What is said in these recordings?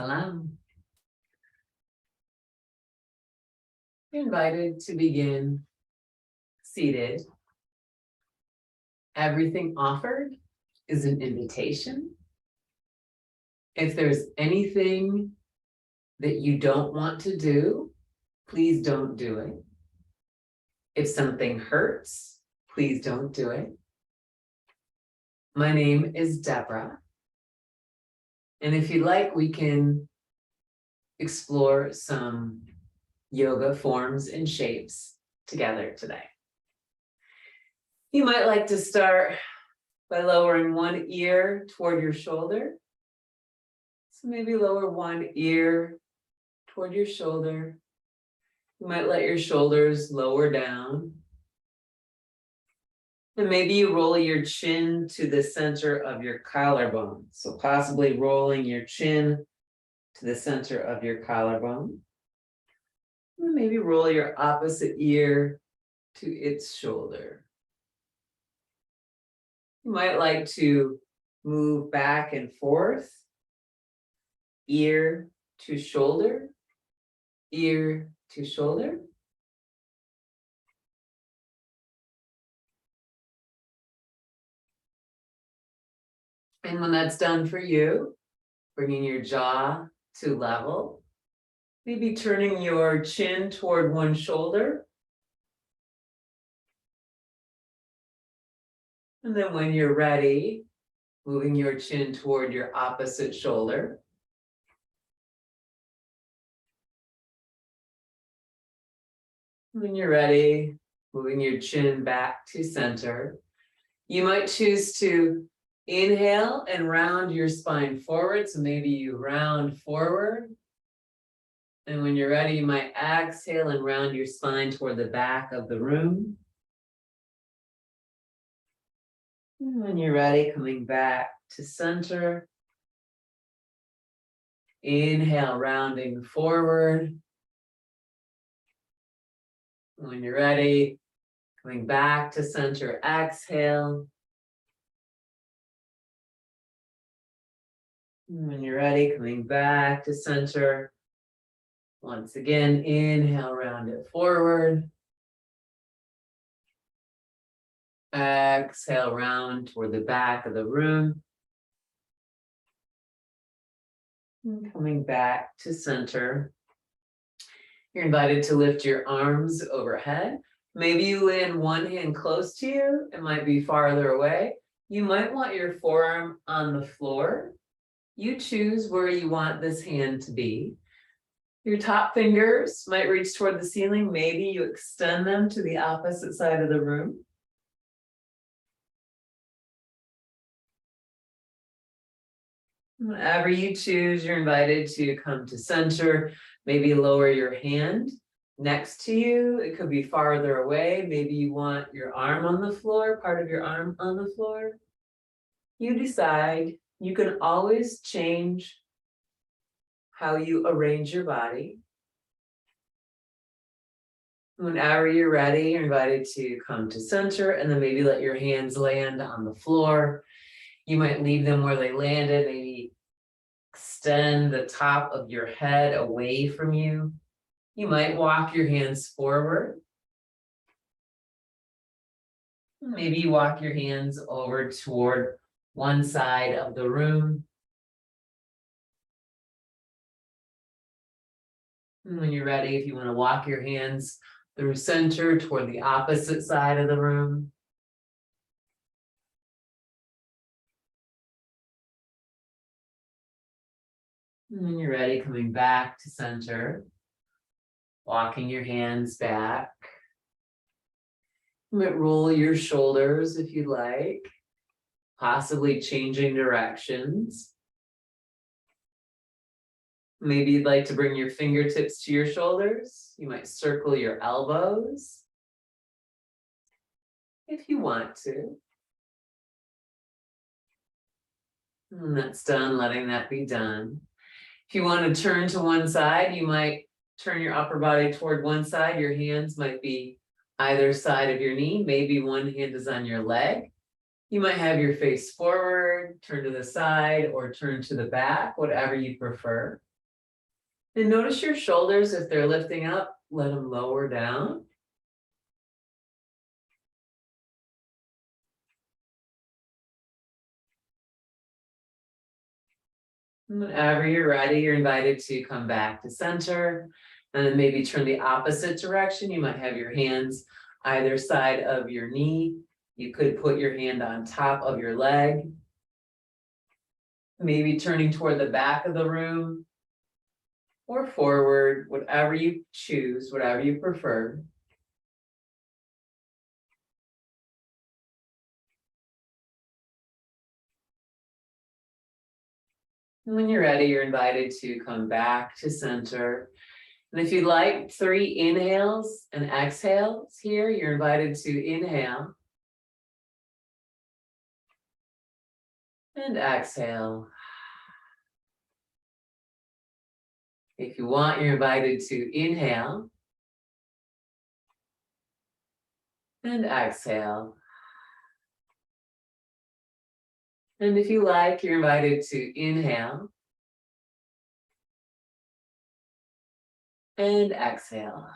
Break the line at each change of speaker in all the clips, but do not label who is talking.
Salam. You're invited to begin seated. Everything offered is an invitation. If there's anything that you don't want to do, please don't do it. If something hurts, please don't do it. My name is Deborah. And if you'd like, we can explore some yoga forms and shapes together today. You might like to start by lowering one ear toward your shoulder. So maybe lower one ear toward your shoulder. You might let your shoulders lower down. And maybe you roll your chin to the center of your collarbone. So possibly rolling your chin to the center of your collarbone. And maybe roll your opposite ear to its shoulder. You might like to move back and forth, ear to shoulder, ear to shoulder. And when that's done for you, bringing your jaw to level, maybe turning your chin toward one shoulder. And then when you're ready, moving your chin toward your opposite shoulder. When you're ready, moving your chin back to center. You might choose to inhale and round your spine forward. So maybe you round forward. And when you're ready, you might exhale and round your spine toward the back of the room. And when you're ready, coming back to center. Inhale, rounding forward. When you're ready, coming back to center, exhale. When you're ready, coming back to center. Once again, inhale, round it forward. Exhale, round toward the back of the room. And coming back to center. You're invited to lift your arms overhead. Maybe you land one hand close to you. It might be farther away. You might want your forearm on the floor. You choose where you want this hand to be. Your top fingers might reach toward the ceiling. Maybe you extend them to the opposite side of the room. Whenever you choose, you're invited to come to center. Maybe lower your hand next to you. It could be farther away. Maybe you want your arm on the floor, part of your arm on the floor. You decide. You can always change how you arrange your body. Whenever you're ready, you're invited to come to center and then maybe let your hands land on the floor. You might leave them where they landed, maybe extend the top of your head away from you. You might walk your hands forward. Maybe you walk your hands over toward one side of the room. And when you're ready, if you want to walk your hands through center toward the opposite side of the room. And when you're ready, coming back to center, walking your hands back. You might roll your shoulders if you like, possibly changing directions. Maybe you'd like to bring your fingertips to your shoulders. You might circle your elbows if you want to. And that's done, letting that be done. If you want to turn to one side, you might turn your upper body toward one side. Your hands might be either side of your knee. Maybe one hand is on your leg. You might have your face forward, turn to the side, or turn to the back, whatever you prefer. And notice your shoulders, if they're lifting up, let them lower down. And whenever you're ready, you're invited to come back to center and then maybe turn the opposite direction. You might have your hands either side of your knee. You could put your hand on top of your leg. Maybe turning toward the back of the room or forward, whatever you choose, whatever you prefer. And when you're ready, you're invited to come back to center. And if you'd like 3 inhales and exhales here, you're invited to inhale and exhale. If you want, you're invited to inhale and exhale. And if you like, you're invited to inhale and exhale.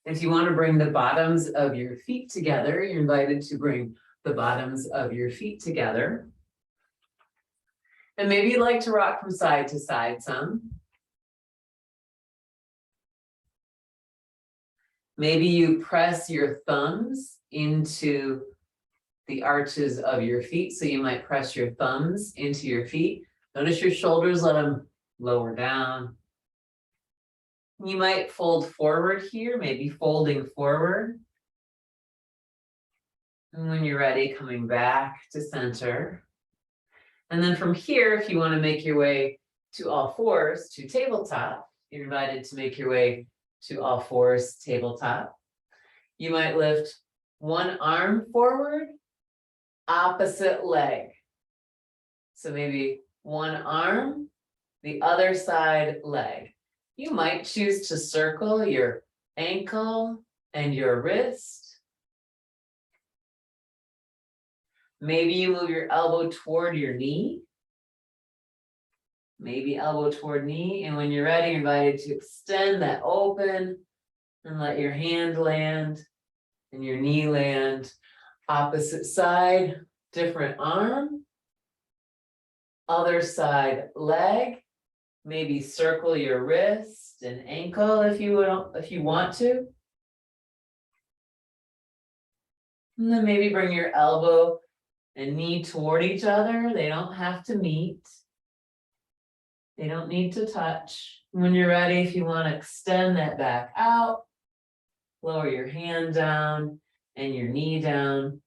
If you want to bring the bottoms of your feet together, you're invited to bring the bottoms of your feet together. And maybe you'd like to rock from side to side some. Maybe you press your thumbs into the arches of your feet. So you might press your thumbs into your feet. Notice your shoulders, let them lower down. You might fold forward here, maybe folding forward. And when you're ready, coming back to center. And then from here, if you want to make your way to all fours, to tabletop, you're invited to make your way to all fours, tabletop. You might lift one arm forward, opposite leg. So maybe one arm, the other side leg. You might choose to circle your ankle and your wrist. Maybe you move your elbow toward your knee. Maybe elbow toward knee. And when you're ready, you're invited to extend that open and let your hand land and your knee land. Opposite side, different arm. Other side leg. Maybe circle your wrist and ankle if you want to. And then maybe bring your elbow and knee toward each other. They don't have to meet. They don't need to touch. When you're ready, if you want to extend that back out, lower your hand down and your knee down.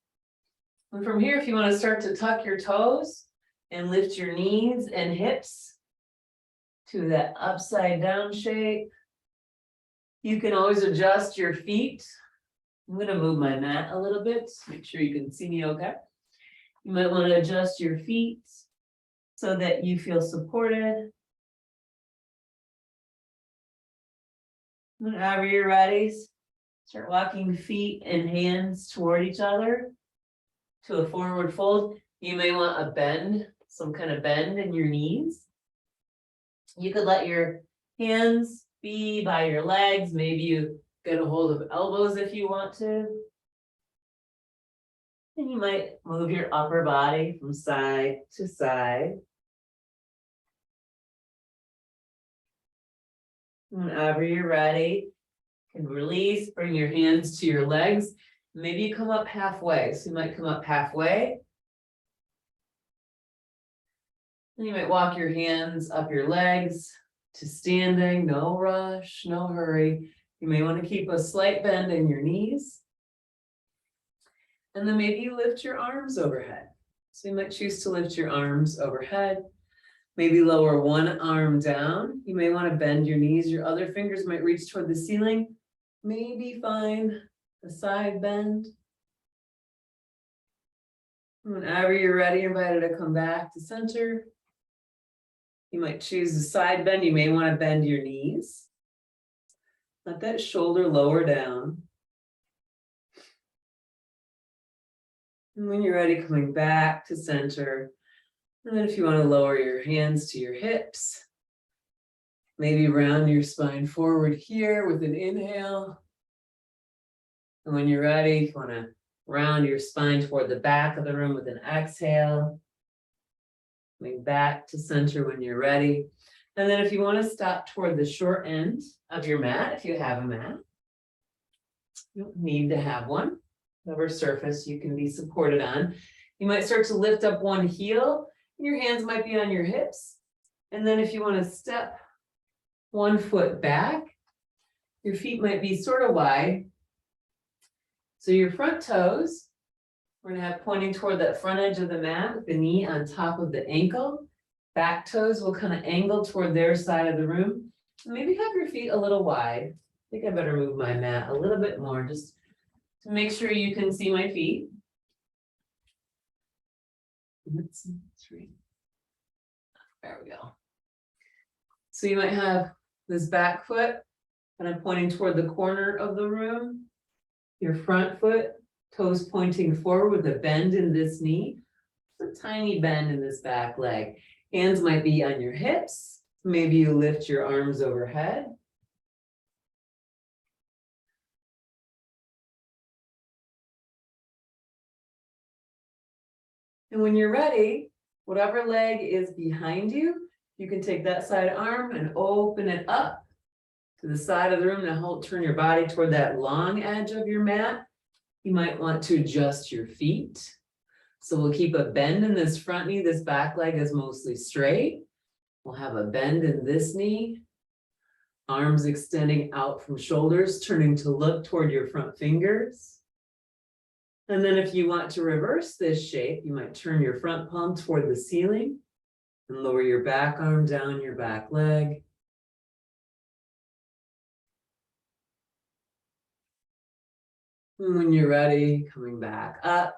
And from here, if you want to start to tuck your toes and lift your knees and hips to that upside down shape. You can always adjust your feet. I'm going to move my mat a little bit to make sure you can see me okay. You might want to adjust your feet so that you feel supported. Whenever you're ready, start walking feet and hands toward each other to a forward fold. You may want a bend, some kind of bend in your knees. You could let your hands be by your legs. Maybe you get a hold of elbows if you want to. And you might move your upper body from side to side. Whenever you're ready, you can release, bring your hands to your legs. Maybe you come up halfway. So you might come up halfway. And you might walk your hands up your legs to standing, no rush, no hurry. You may want to keep a slight bend in your knees. And then maybe you lift your arms overhead. So you might choose to lift your arms overhead. Maybe lower one arm down. You may want to bend your knees. Your other fingers might reach toward the ceiling. Maybe find a side bend. Whenever you're ready, you're invited to come back to center. You might choose a side bend. You may want to bend your knees. Let that shoulder lower down. And when you're ready, coming back to center. And then if you want to lower your hands to your hips, maybe round your spine forward here with an inhale. And when you're ready, if you want to round your spine toward the back of the room with an exhale. Coming back to center when you're ready. And then if you want to stop toward the short end of your mat, if you have a mat, you don't need to have one. Whatever surface you can be supported on. You might start to lift up one heel. Your hands might be on your hips. And then if you want to step one foot back, your feet might be sort of wide. So your front toes, we're going to have pointing toward that front edge of the mat with the knee on top of the ankle. Back toes will kind of angle toward their side of the room. Maybe have your feet a little wide. I think I better move my mat a little bit more just to make sure you can see my feet. Let's see. There we go. So you might have this back foot kind of pointing toward the corner of the room. Your front foot, toes pointing forward with a bend in this knee. A tiny bend in this back leg. Hands might be on your hips. Maybe you lift your arms overhead. And when you're ready, whatever leg is behind you, you can take that side arm and open it up to the side of the room and turn your body toward that long edge of your mat. You might want to adjust your feet. So we'll keep a bend in this front knee. This back leg is mostly straight. We'll have a bend in this knee. Arms extending out from shoulders, turning to look toward your front fingers. And then if you want to reverse this shape, you might turn your front palm toward the ceiling and lower your back arm down your back leg. And when you're ready, coming back up.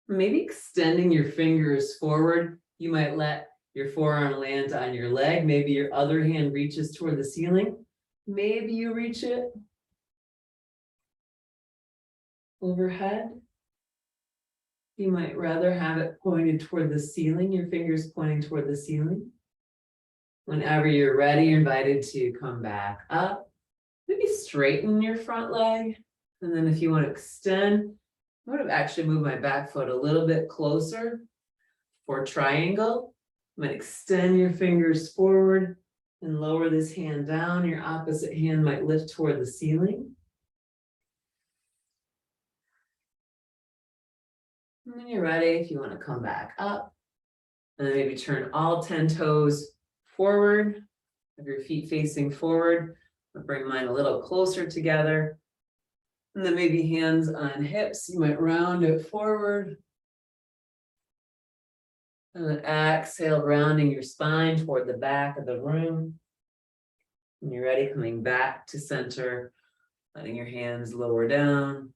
Maybe extending your fingers forward. You might let your forearm land on your leg. Maybe your other hand reaches toward the ceiling. Maybe you reach it overhead. You might rather have it pointed toward the ceiling, your fingers pointing toward the ceiling. Whenever you're ready, you're invited to come back up. Maybe straighten your front leg. And then if you want to extend, I would have actually moved my back foot a little bit closer for triangle. I'm going to extend your fingers forward and lower this hand down. Your opposite hand might lift toward the ceiling. And when you're ready, if you want to come back up, and then maybe turn all 10 toes forward, have your feet facing forward. I'll bring mine a little closer together. And then maybe hands on hips, you might round it forward. And then exhale, rounding your spine toward the back of the room. When you're ready, coming back to center, letting your hands lower down.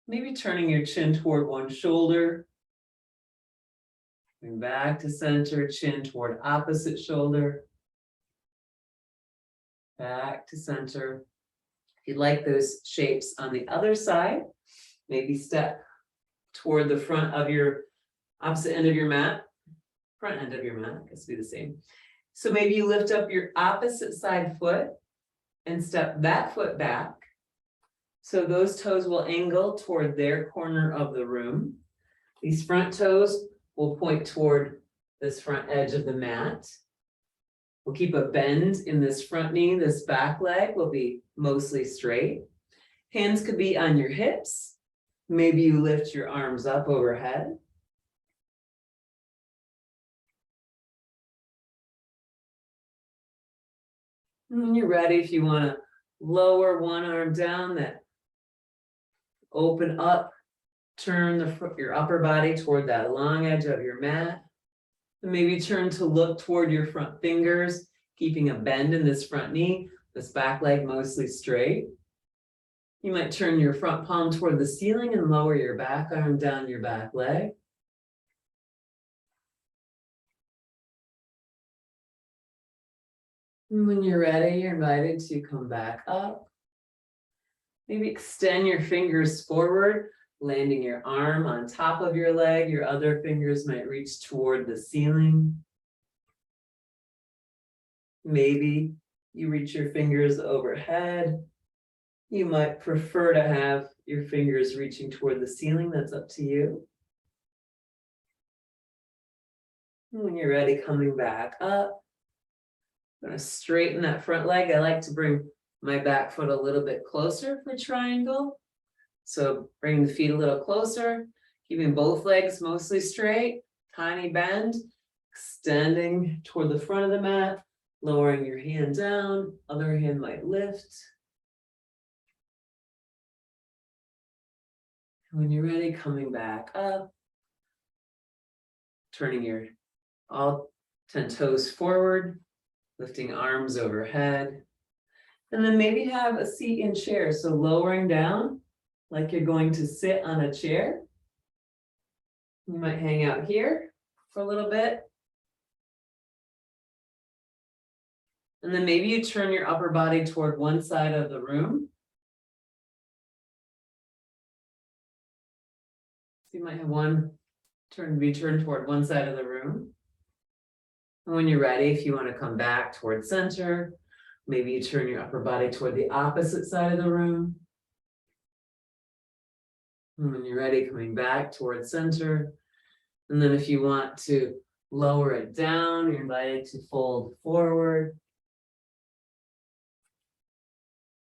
Maybe turning your chin toward one shoulder. Coming back to center, chin toward opposite shoulder. Back to center. If you'd like those shapes on the other side, maybe step toward the front of your opposite end of your mat. Front end of your mat, I guess be the same. So maybe you lift up your opposite side foot and step that foot back. So those toes will angle toward their corner of the room. These front toes will point toward this front edge of the mat. We'll keep a bend in this front knee. This back leg will be mostly straight. Hands could be on your hips. Maybe you lift your arms up overhead. And when you're ready, if you want to lower one arm down, that open up, turn your upper body toward that long edge of your mat. And maybe turn to look toward your front fingers, keeping a bend in this front knee, this back leg mostly straight. You might turn your front palm toward the ceiling and lower your back arm down your back leg. And when you're ready, you're invited to come back up. Maybe extend your fingers forward. landing your arm on top of your leg. Your other fingers might reach toward the ceiling. Maybe you reach your fingers overhead. You might prefer to have your fingers reaching toward the ceiling. That's up to you. When you're ready, coming back up. I'm going to straighten that front leg. I like to bring my back foot a little bit closer for triangle. So bring the feet a little closer, keeping both legs mostly straight, tiny bend, extending toward the front of the mat, lowering your hand down, other hand might lift. When you're ready, coming back up, turning your all 10 toes forward, lifting arms overhead, and then maybe have a seat in chair. So lowering down like you're going to sit on a chair. You might hang out here for a little bit. And then maybe you turn your upper body toward one side of the room. So you might have one be turned toward one side of the room. And when you're ready, if you want to come back toward center, maybe you turn your upper body toward the opposite side of the room. And when you're ready, coming back toward center. And then if you want to lower it down, you're invited to fold forward.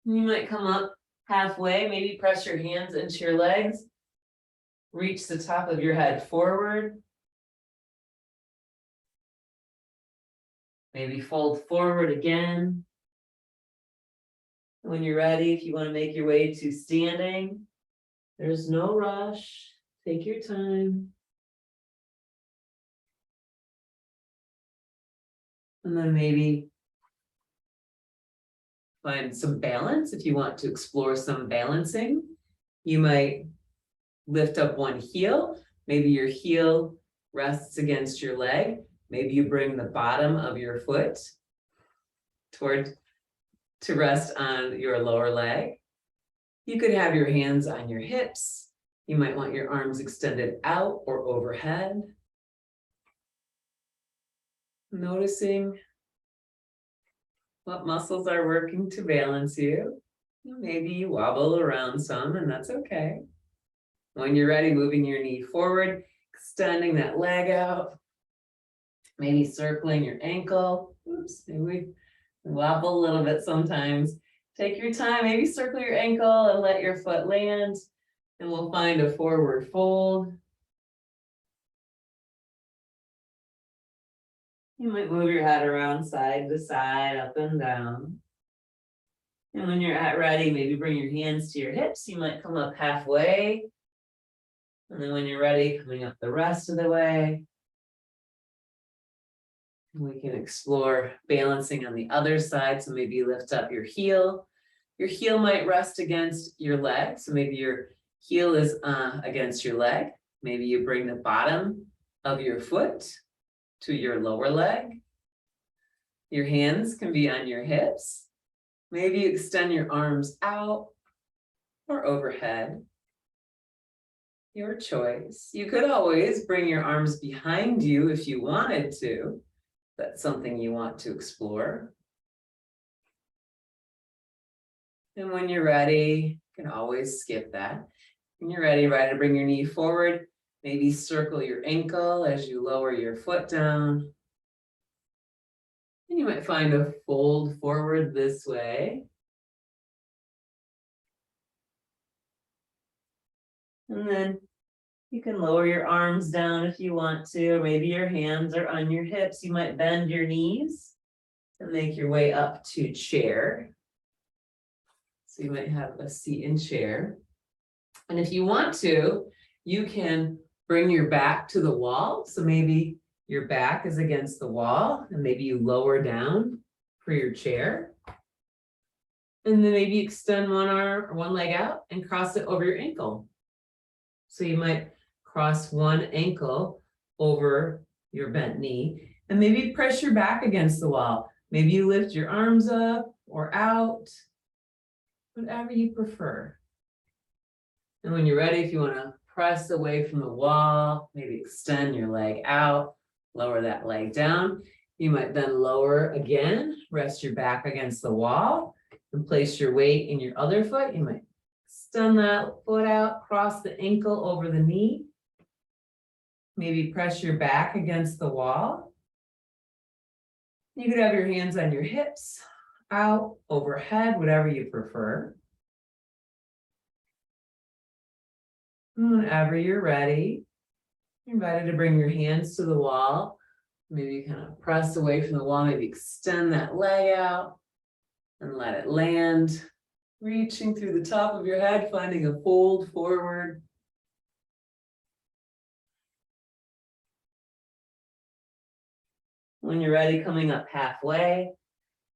You might come up halfway, maybe press your hands into your legs. Reach the top of your head forward. Maybe fold forward again. When you're ready, if you want to make your way to standing, there's no rush. Take your time. And then maybe find some balance. If you want to explore some balancing, you might lift up one heel. Maybe your heel rests against your leg. Maybe you bring the bottom of your foot to rest on your lower leg. You could have your hands on your hips. You might want your arms extended out or overhead. Noticing what muscles are working to balance you. Maybe you wobble around some, and that's okay. When you're ready, moving your knee forward, extending that leg out, maybe circling your ankle. Oops, maybe we wobble a little bit sometimes. Take your time, maybe circle your ankle and let your foot land, and we'll find a forward fold. You might move your head around side to side, up and down. And when you're ready, maybe bring your hands to your hips. You might come up halfway. And then when you're ready, coming up the rest of the way. We can explore balancing on the other side. So maybe you lift up your heel. Your heel might rest against your leg. So maybe your heel is against your leg. Maybe you bring the bottom of your foot to your lower leg. Your hands can be on your hips. Maybe you extend your arms out or overhead. Your choice. You could always bring your arms behind you if you wanted to. That's something you want to explore. And when you're ready, you can always skip that. When you're ready, to bring your knee forward. Maybe circle your ankle as you lower your foot down. And you might find a fold forward this way. And then you can lower your arms down if you want to, or maybe your hands are on your hips. You might bend your knees and make your way up to chair. So you might have a seat in chair. And if you want to, you can bring your back to the wall. So maybe your back is against the wall and maybe you lower down for your chair. And then maybe you extend one arm or one leg out and cross it over your ankle. So you might cross one ankle over your bent knee and maybe press your back against the wall. Maybe you lift your arms up or out, whatever you prefer. And when you're ready, if you want to press away from the wall, maybe extend your leg out, lower that leg down. You might then lower again, rest your back against the wall, and place your weight in your other foot. You might extend that foot out, cross the ankle over the knee. Maybe press your back against the wall. You could have your hands on your hips, out, overhead, whatever you prefer. Whenever you're ready, you're invited to bring your hands to the wall. Maybe kind of press away from the wall, maybe extend that leg out and let it land, reaching through the top of your head, finding a fold forward. When you're ready, coming up halfway,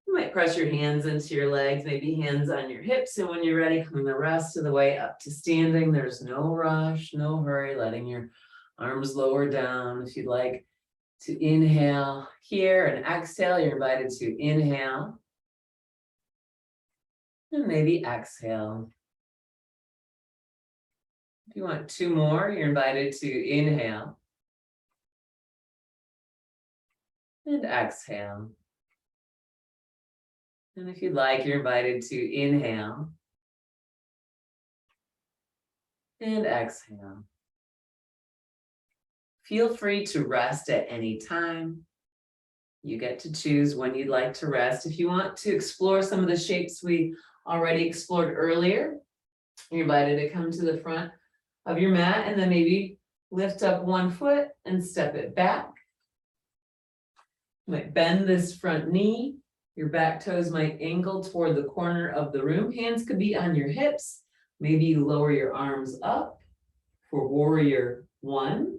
you might press your hands into your legs, maybe hands on your hips. And when you're ready, coming the rest of the way up to standing, there's no rush, no hurry, letting your arms lower down. If you'd like to inhale here and exhale, you're invited to inhale. And maybe exhale. If you want two more, you're invited to inhale. And exhale. And if you'd like, you're invited to inhale. And exhale. Feel free to rest at any time. You get to choose when you'd like to rest. If you want to explore some of the shapes we already explored earlier, you're invited to come to the front of your mat and then maybe lift up one foot and step it back. You might bend this front knee. Your back toes might angle toward the corner of the room. Hands could be on your hips. Maybe you lower your arms up for warrior one.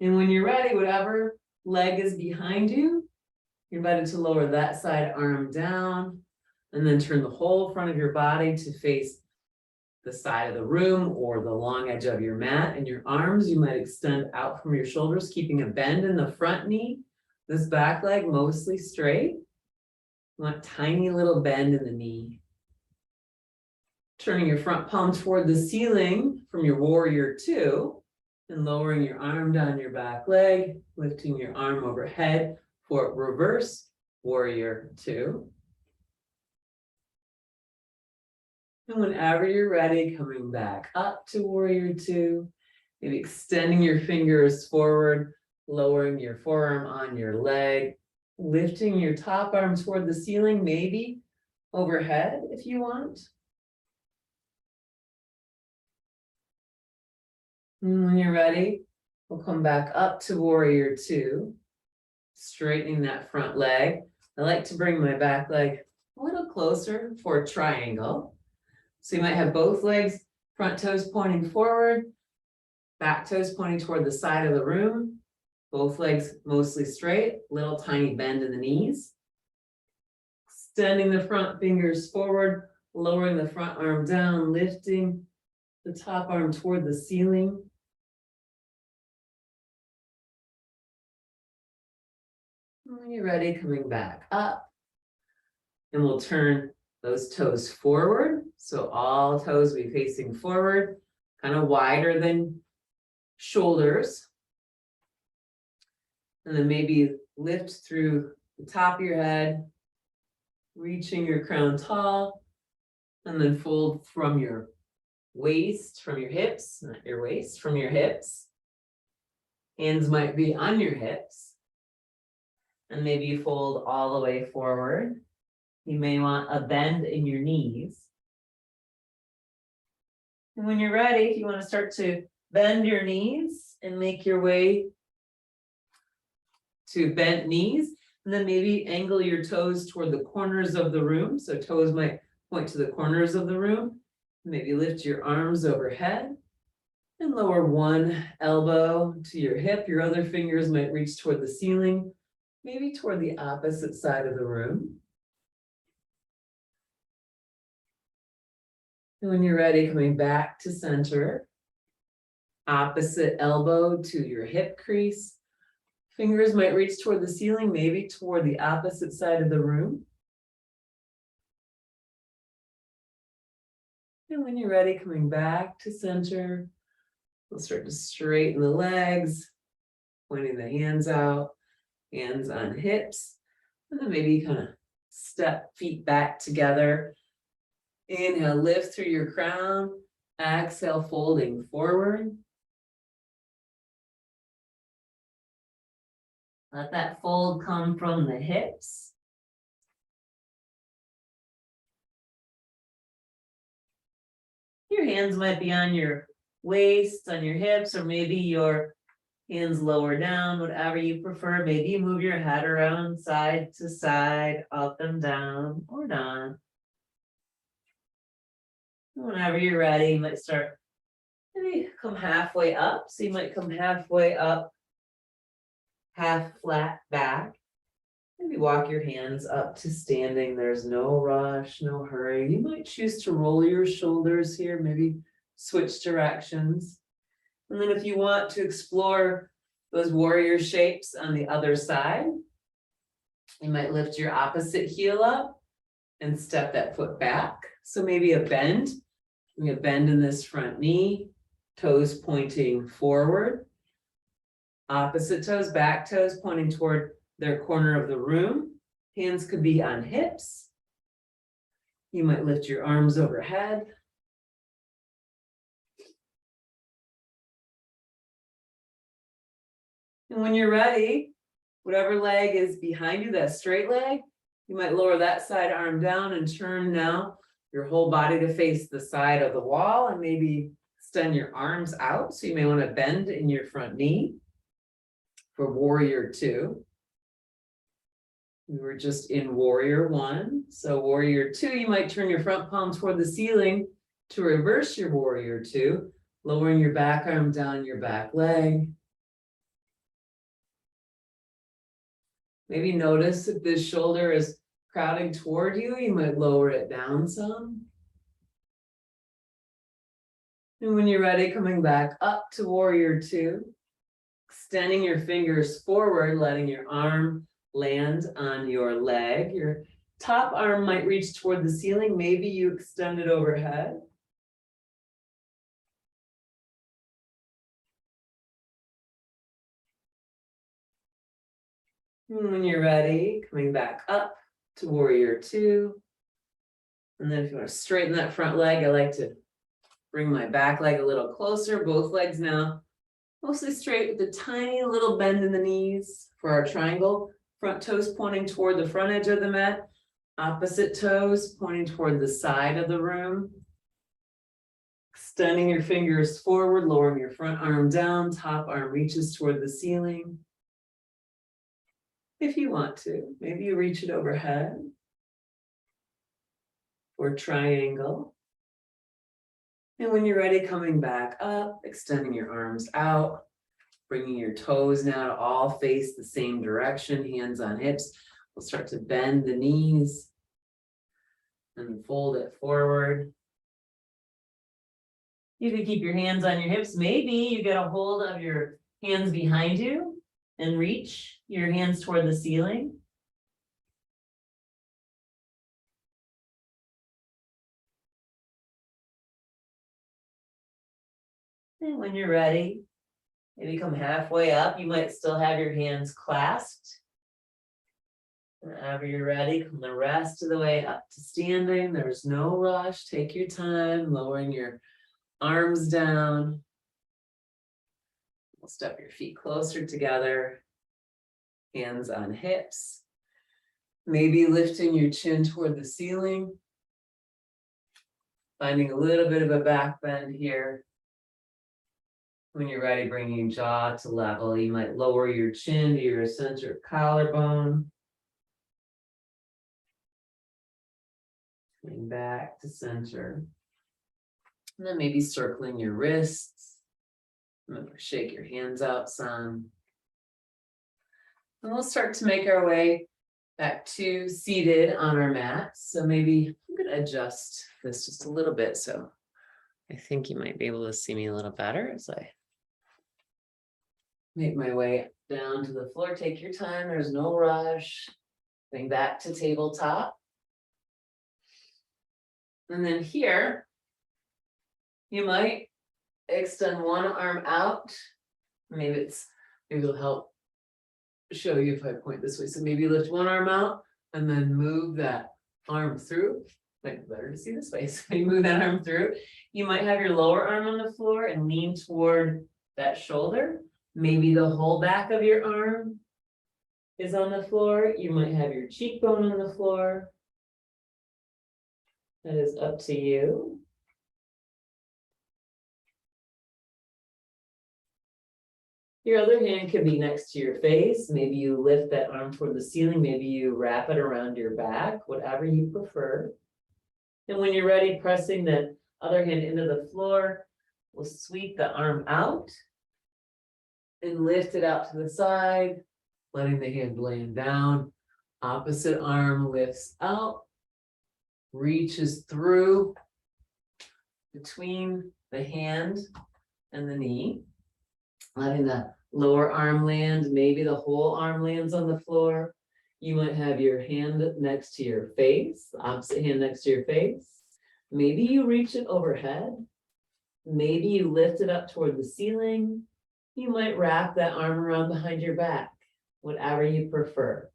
And when you're ready, whatever leg is behind you, you're invited to lower that side arm down and then turn the whole front of your body to face the side of the room or the long edge of your mat. And your arms, you might extend out from your shoulders, keeping a bend in the front knee. This back leg mostly straight. You want a tiny little bend in the knee. Turning your front palm toward the ceiling from your warrior two. And lowering your arm down your back leg, lifting your arm overhead for reverse warrior two. And whenever you're ready, coming back up to warrior two, maybe extending your fingers forward, lowering your forearm on your leg, lifting your top arm toward the ceiling, maybe overhead if you want. And when you're ready, we'll come back up to warrior two, straightening that front leg. I like to bring my back leg a little closer for a triangle. So you might have both legs, front toes pointing forward, back toes pointing toward the side of the room, both legs mostly straight, little tiny bend in the knees. Extending the front fingers forward, lowering the front arm down, lifting the top arm toward the ceiling. When you're ready, coming back up. And we'll turn those toes forward. So all toes will be facing forward, kind of wider than shoulders. And then maybe lift through the top of your head, reaching your crown tall, and then fold from your waist, from your hips, not your waist, from your hips. Hands might be on your hips. And maybe you fold all the way forward. You may want a bend in your knees. And when you're ready, if you want to start to bend your knees and make your way to bent knees, and then maybe angle your toes toward the corners of the room. So toes might point to the corners of the room. Maybe lift your arms overhead and lower one elbow to your hip. Your other fingers might reach toward the ceiling, maybe toward the opposite side of the room. And when you're ready, coming back to center, opposite elbow to your hip crease. Fingers might reach toward the ceiling, maybe toward the opposite side of the room. And when you're ready, coming back to center, we'll start to straighten the legs, pointing the hands out, hands on hips, and then maybe kind of step feet back together. Inhale, lift through your crown. Exhale, folding forward. Let that fold come from the hips. Your hands might be on your waist, on your hips, or maybe your hands lower down, whatever you prefer. Maybe you move your head around side to side, up and down, or down. Whenever you're ready, you might start, maybe come halfway up. So you might come halfway up, half flat back. Maybe walk your hands up to standing. There's no rush, no hurry. You might choose to roll your shoulders here, maybe switch directions. And then if you want to explore those warrior shapes on the other side, you might lift your opposite heel up and step that foot back. So maybe a bend. We have bend in this front knee, toes pointing forward. Opposite toes, back toes pointing toward their corner of the room. Hands could be on hips. You might lift your arms overhead. And when you're ready, whatever leg is behind you, that straight leg, you might lower that side arm down and turn now your whole body to face the side of the wall, and maybe extend your arms out. So you may want to bend in your front knee for warrior two. We were just in warrior one. So warrior two, you might turn your front palm toward the ceiling to reverse your warrior two, lowering your back arm down your back leg. Maybe notice if this shoulder is crowding toward you, you might lower it down some. And when you're ready, coming back up to warrior two, extending your fingers forward, letting your arm land on your leg. Your top arm might reach toward the ceiling. Maybe you extend it overhead. And when you're ready, coming back up to warrior two. And then if you want to straighten that front leg, I like to bring my back leg a little closer. Both legs now mostly straight with a tiny little bend in the knees for our triangle. Front toes pointing toward the front edge of the mat. Opposite toes pointing toward the side of the room. Extending your fingers forward, lowering your front arm down. Top arm reaches toward the ceiling. If you want to, maybe you reach it overhead or triangle. And when you're ready, coming back up, extending your arms out, bringing your toes now to all face the same direction, hands on hips. We'll start to bend the knees and fold it forward. You can keep your hands on your hips. Maybe you get a hold of your hands behind you and reach your hands toward the ceiling. And when you're ready, maybe come halfway up. You might still have your hands clasped. Whenever you're ready, come the rest of the way up to standing. There's no rush. Take your time, lowering your arms down. We'll step your feet closer together. Hands on hips. Maybe lifting your chin toward the ceiling. Finding a little bit of a back bend here. When you're ready, bringing jaw to level, you might lower your chin to your center collarbone. Coming back to center. And then maybe circling your wrists. Remember, shake your hands out some. And we'll start to make our way back to seated on our mat. So maybe I'm going to adjust this just a little bit. So I think you might be able to see me a little better as I make my way down to the floor. Take your time. There's no rush. Going back to tabletop. And then here, You might extend one arm out. Maybe it'll help show you if I point this way. So maybe lift one arm out and then move that arm through. Might be better to see this way. So you move that arm through. You might have your lower arm on the floor and lean toward that shoulder. Maybe the whole back of your arm is on the floor. You might have your cheekbone on the floor. That is up to you. Your other hand could be next to your face. Maybe you lift that arm toward the ceiling. Maybe you wrap it around your back, whatever you prefer. And when you're ready, pressing that other hand into the floor, we'll sweep the arm out and lift it out to the side, letting the hand land down. Opposite arm lifts out, reaches through between the hand and the knee, letting the lower arm land. Maybe the whole arm lands on the floor. You might have your hand next to your face, opposite hand next to your face. Maybe you reach it overhead. Maybe you lift it up toward the ceiling. You might wrap that arm around behind your back, whatever you prefer.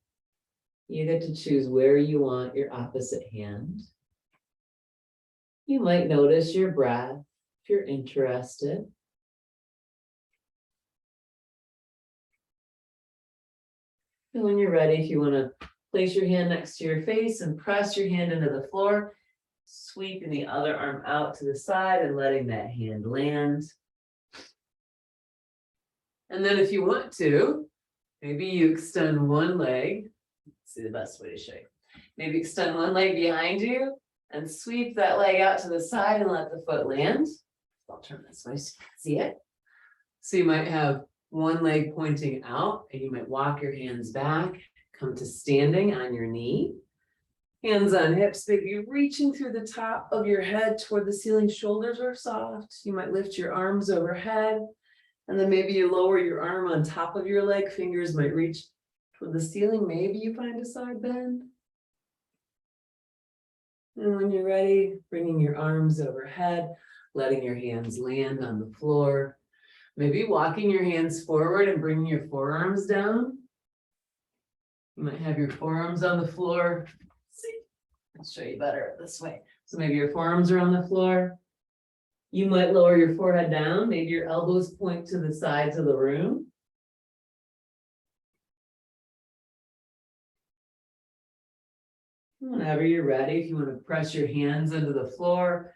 You get to choose where you want your opposite hand. You might notice your breath if you're interested. And when you're ready, if you want to place your hand next to your face and press your hand into the floor, sweeping the other arm out to the side and letting that hand land. And then if you want to, maybe you extend one leg. Let's see the best way to show you. Maybe extend one leg behind you and sweep that leg out to the side and let the foot land. I'll turn this way so you can see it. So you might have one leg pointing out, and you might walk your hands back, come to standing on your knee. Hands on hips, maybe reaching through the top of your head toward the ceiling. Shoulders are soft. You might lift your arms overhead, and then maybe you lower your arm on top of your leg. Fingers might reach toward the ceiling. Maybe you find a side bend. And when you're ready, bringing your arms overhead, letting your hands land on the floor. Maybe walking your hands forward and bringing your forearms down. You might have your forearms on the floor. See, I'll show you better this way. So maybe your forearms are on the floor. You might lower your forehead down. Maybe your elbows point to the sides of the room. Whenever you're ready, if you want to press your hands into the floor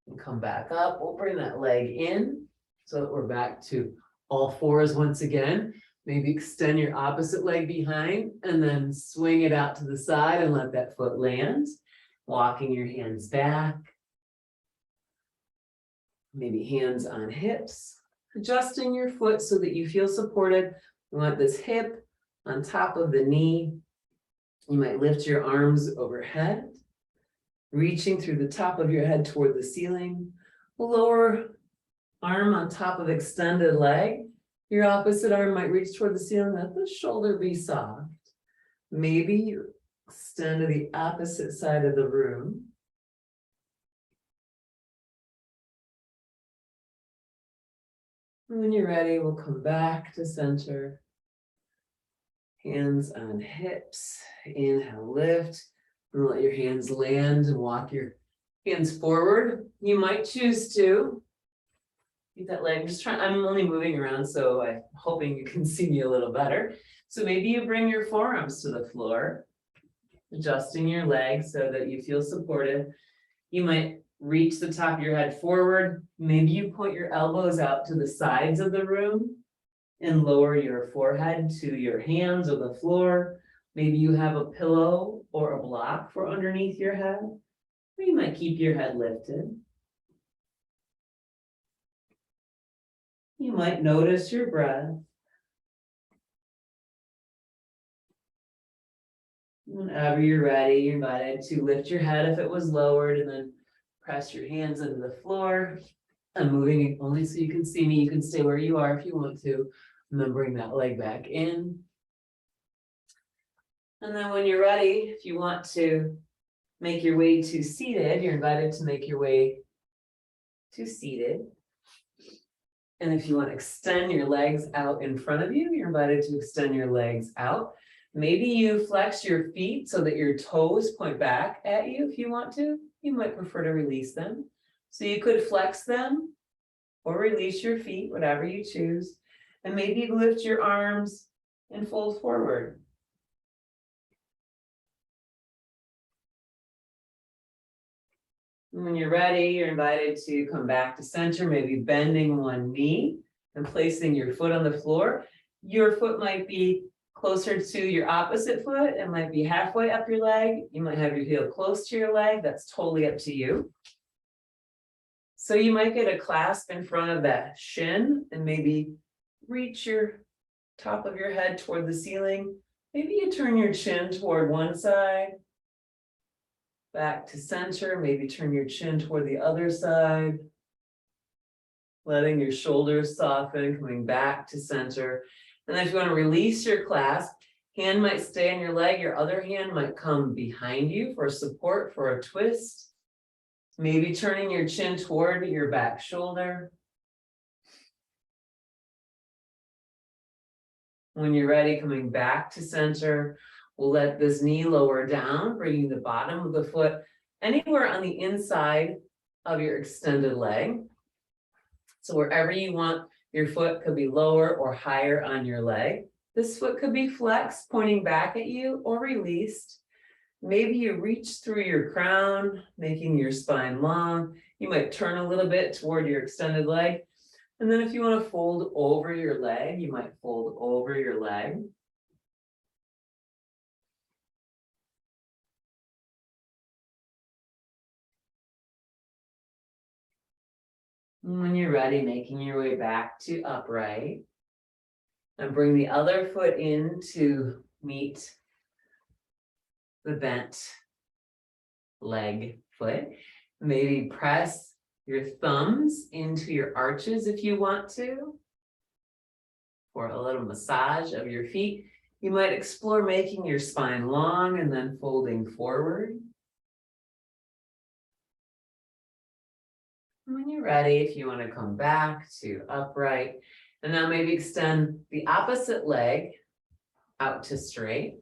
and come back up, we'll bring that leg in so that we're back to all fours once again. Maybe extend your opposite leg behind and then swing it out to the side and let that foot land. Walking your hands back. Maybe hands on hips. Adjusting your foot so that you feel supported. You want this hip on top of the knee. You might lift your arms overhead, reaching through the top of your head toward the ceiling. Lower arm on top of extended leg. Your opposite arm might reach toward the ceiling. Let the shoulder be soft. Maybe you extend to the opposite side of the room. And when you're ready, we'll come back to center. Hands on hips. Inhale, lift. And let your hands land and walk your hands forward. You might choose to keep that leg. I'm only moving around, so I'm hoping you can see me a little better. So maybe you bring your forearms to the floor, adjusting your legs so that you feel supported. You might reach the top of your head forward. Maybe you point your elbows out to the sides of the room and lower your forehead to your hands or the floor. Maybe you have a pillow or a block for underneath your head. Or you might keep your head lifted. You might notice your breath. Whenever you're ready, you're invited to lift your head if it was lowered and then press your hands into the floor. I'm moving only so you can see me. You can stay where you are if you want to, and then bring that leg back in. And then when you're ready, if you want to make your way to seated, you're invited to make your way to seated. And if you want to extend your legs out in front of you, you're invited to extend your legs out. Maybe you flex your feet so that your toes point back at you if you want to. You might prefer to release them. So you could flex them or release your feet, whatever you choose. And maybe lift your arms and fold forward. When you're ready, you're invited to come back to center, maybe bending one knee and placing your foot on the floor. Your foot might be closer to your opposite foot. It might be halfway up your leg. You might have your heel close to your leg. That's totally up to you. So you might get a clasp in front of that shin and maybe reach your top of your head toward the ceiling. Maybe you turn your chin toward one side. Back to center, maybe turn your chin toward the other side. Letting your shoulders soften, coming back to center. And then if you want to release your clasp, hand might stay on your leg, your other hand might come behind you for support for a twist. Maybe turning your chin toward your back shoulder. When you're ready, coming back to center, we'll let this knee lower down, bringing the bottom of the foot anywhere on the inside of your extended leg. So wherever you want, your foot could be lower or higher on your leg. This foot could be flexed, pointing back at you, or released. Maybe you reach through your crown, making your spine long. You might turn a little bit toward your extended leg. And then if you want to fold over your leg, you might fold over your leg. And when you're ready, making your way back to upright. And bring the other foot in to meet the bent leg foot. Maybe press your thumbs into your arches if you want to, for a little massage of your feet. You might explore making your spine long and then folding forward. When you're ready, if you want to come back to upright, and now maybe extend the opposite leg out to straight.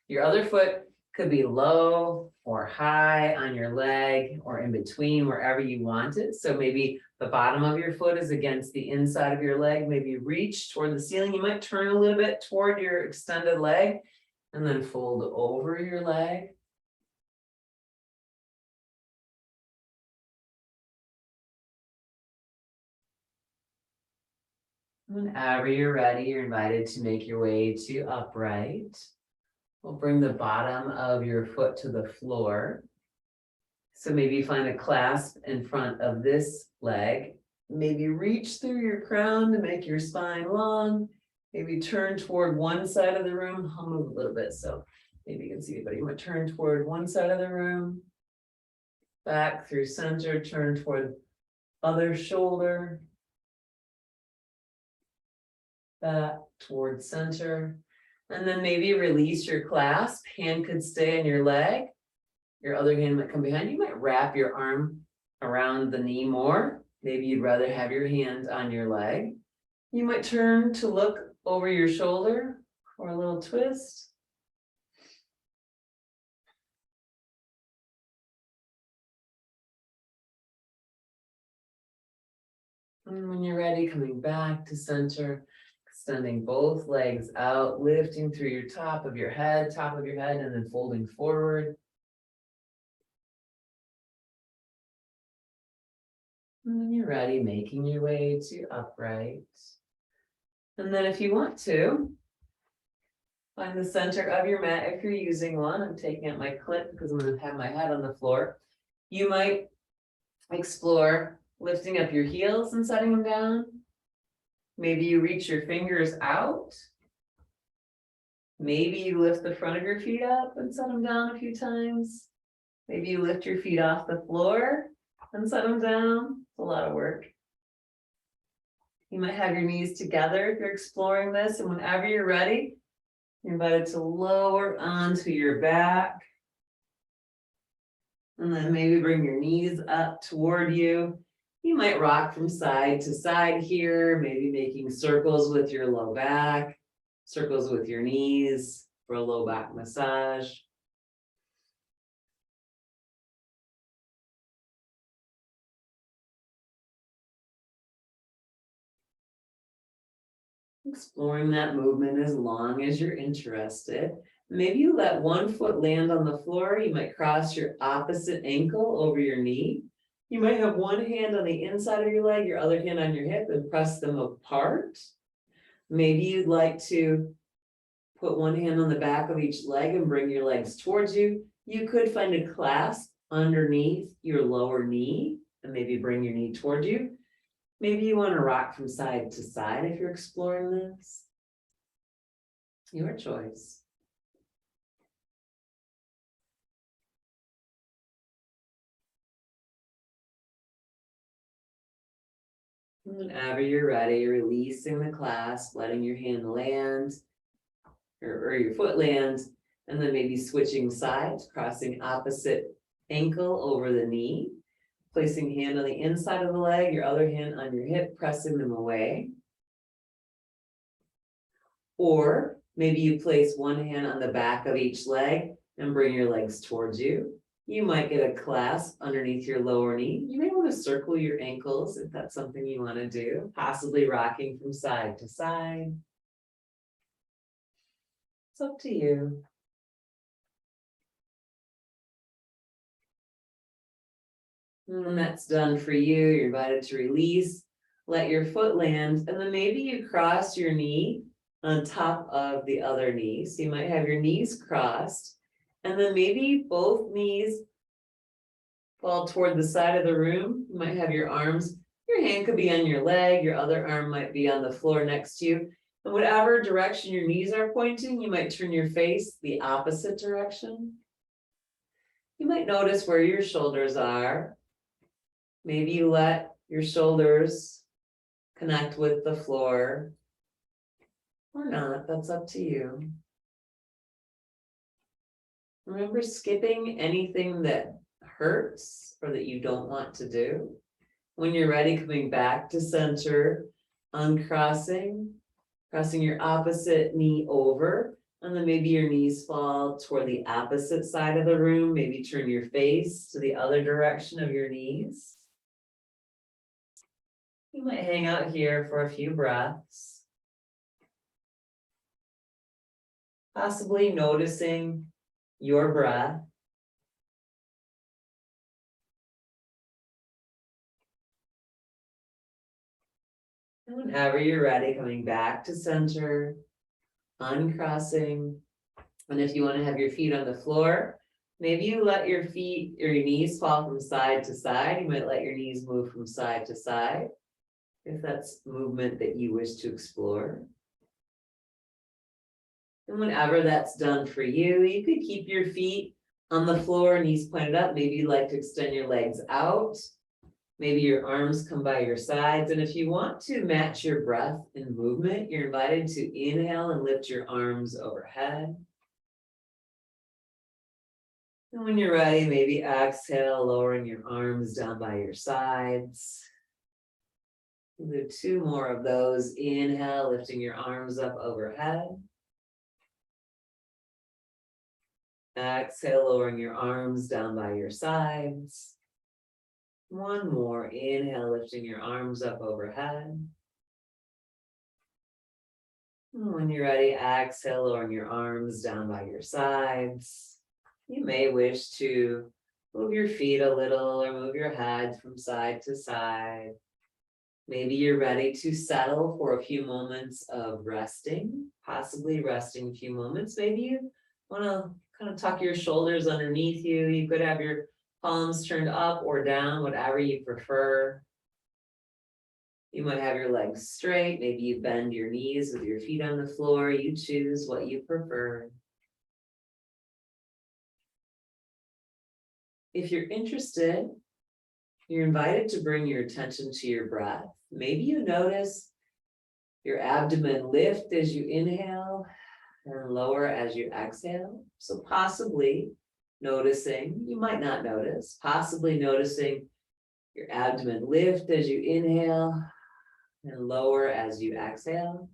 Your other foot could be low or high on your leg or in between, wherever you want it. So maybe the bottom of your foot is against the inside of your leg. Maybe reach toward the ceiling. You might turn a little bit toward your extended leg and then fold over your leg. Whenever you're ready, you're invited to make your way to upright. We'll bring the bottom of your foot to the floor. So maybe find a clasp in front of this leg. Maybe reach through your crown to make your spine long. Maybe turn toward one side of the room. I'll move a little bit so maybe you can see it, but you might turn toward one side of the room. Back through center, turn toward other shoulder. Back toward center. And then maybe release your clasp. Hand could stay on your leg. Your other hand might come behind. You might wrap your arm around the knee more. Maybe you'd rather have your hand on your leg. You might turn to look over your shoulder for a little twist. And when you're ready, coming back to center. Extending both legs out, lifting through your top of your head, and then folding forward. And when you're ready, making your way to upright. And then if you want to, find the center of your mat if you're using one. I'm taking out my clip because I'm going to have my head on the floor. You might explore lifting up your heels and setting them down. Maybe you reach your fingers out. Maybe you lift the front of your feet up and set them down a few times. Maybe you lift your feet off the floor and set them down. It's a lot of work. You might have your knees together if you're exploring this, and whenever you're ready, you're invited to lower onto your back. And then maybe bring your knees up toward you. You might rock from side to side here, maybe making circles with your low back, circles with your knees for a low back massage. Exploring that movement as long as you're interested. Maybe you let one foot land on the floor. You might cross your opposite ankle over your knee. You might have one hand on the inside of your leg, your other hand on your hip, and press them apart. Maybe you'd like to put one hand on the back of each leg and bring your legs towards you. You could find a clasp underneath your lower knee and maybe bring your knee toward you. Maybe you want to rock from side to side if you're exploring this. Your choice. Whenever you're ready, releasing the clasp, letting your hand land or your foot land, and then maybe switching sides, crossing opposite ankle over the knee, placing hand on the inside of the leg, your other hand on your hip, pressing them away. Or maybe you place one hand on the back of each leg and bring your legs towards you. You might get a clasp underneath your lower knee. You may want to circle your ankles if that's something you want to do, possibly rocking from side to side. It's up to you. When that's done for you, you're invited to release, let your foot land, and then maybe you cross your knee on top of the other knee. So you might have your knees crossed, and then maybe both knees fall toward the side of the room. You might have your arms, your hand could be on your leg, your other arm might be on the floor next to you. And whatever direction your knees are pointing, you might turn your face the opposite direction. You might notice where your shoulders are. Maybe you let your shoulders connect with the floor or not, that's up to you. Remember, skipping anything that hurts or that you don't want to do. When you're ready, coming back to center, uncrossing, crossing your opposite knee over, and then maybe your knees fall toward the opposite side of the room. Maybe turn your face to the other direction of your knees. You might hang out here for a few breaths. Possibly noticing your breath. And whenever you're ready, coming back to center, uncrossing. And if you want to have your feet on the floor, maybe you let your feet or your knees fall from side to side. You might let your knees move from side to side, if that's movement that you wish to explore. And whenever that's done for you, you could keep your feet on the floor, knees pointed up. Maybe you'd like to extend your legs out. Maybe your arms come by your sides. And if you want to match your breath and movement, you're invited to inhale and lift your arms overhead. And when you're ready, maybe exhale, lowering your arms down by your sides. We'll do two more of those. Inhale, lifting your arms up overhead. Exhale, lowering your arms down by your sides. One more. Inhale, lifting your arms up overhead. And when you're ready, exhale, lowering your arms down by your sides. You may wish to move your feet a little or move your head from side to side. Maybe you're ready to settle for a few moments of resting, possibly resting a few moments. Maybe you want to kind of tuck your shoulders underneath you. You could have your palms turned up or down, whatever you prefer. You might have your legs straight. Maybe you bend your knees with your feet on the floor. You choose what you prefer. If you're interested, you're invited to bring your attention to your breath. Maybe you notice your abdomen lift as you inhale and lower as you exhale. So possibly noticing, you might not notice, possibly noticing Your abdomen lift as you inhale and lower as you exhale.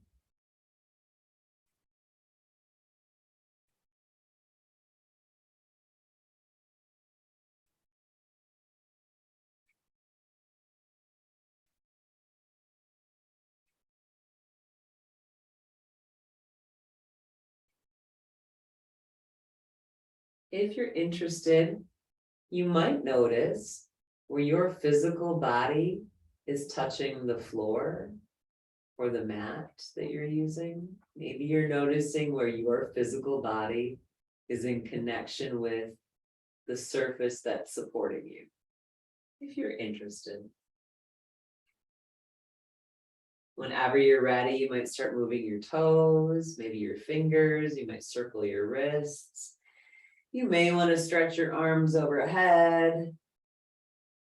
If you're interested, you might notice where your physical body is touching the floor or the mat that you're using. Maybe you're noticing where your physical body is in connection with the surface that's supporting you. If you're interested. Whenever you're ready, you might start moving your toes, maybe your fingers, you might circle your wrists. You may want to stretch your arms overhead,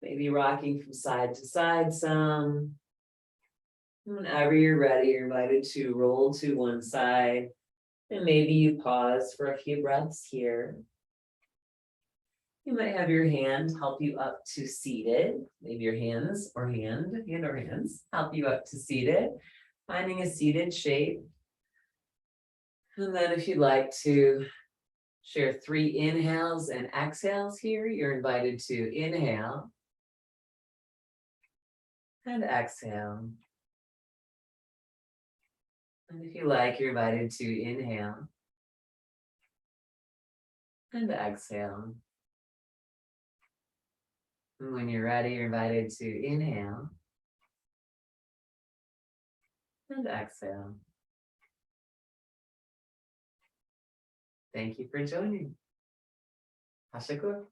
maybe rocking from side to side some. Whenever you're ready, you're invited to roll to one side, and maybe you pause for a few breaths here. You might have your hand help you up to seated. Maybe your hands or hand or hands help you up to seated, finding a seated shape. And then if you'd like to share 3 inhales and exhales here, you're invited to inhale and exhale. And if you like, you're invited to inhale and exhale. And when you're ready, you're invited to inhale and exhale. Thank you for joining. Hashakur.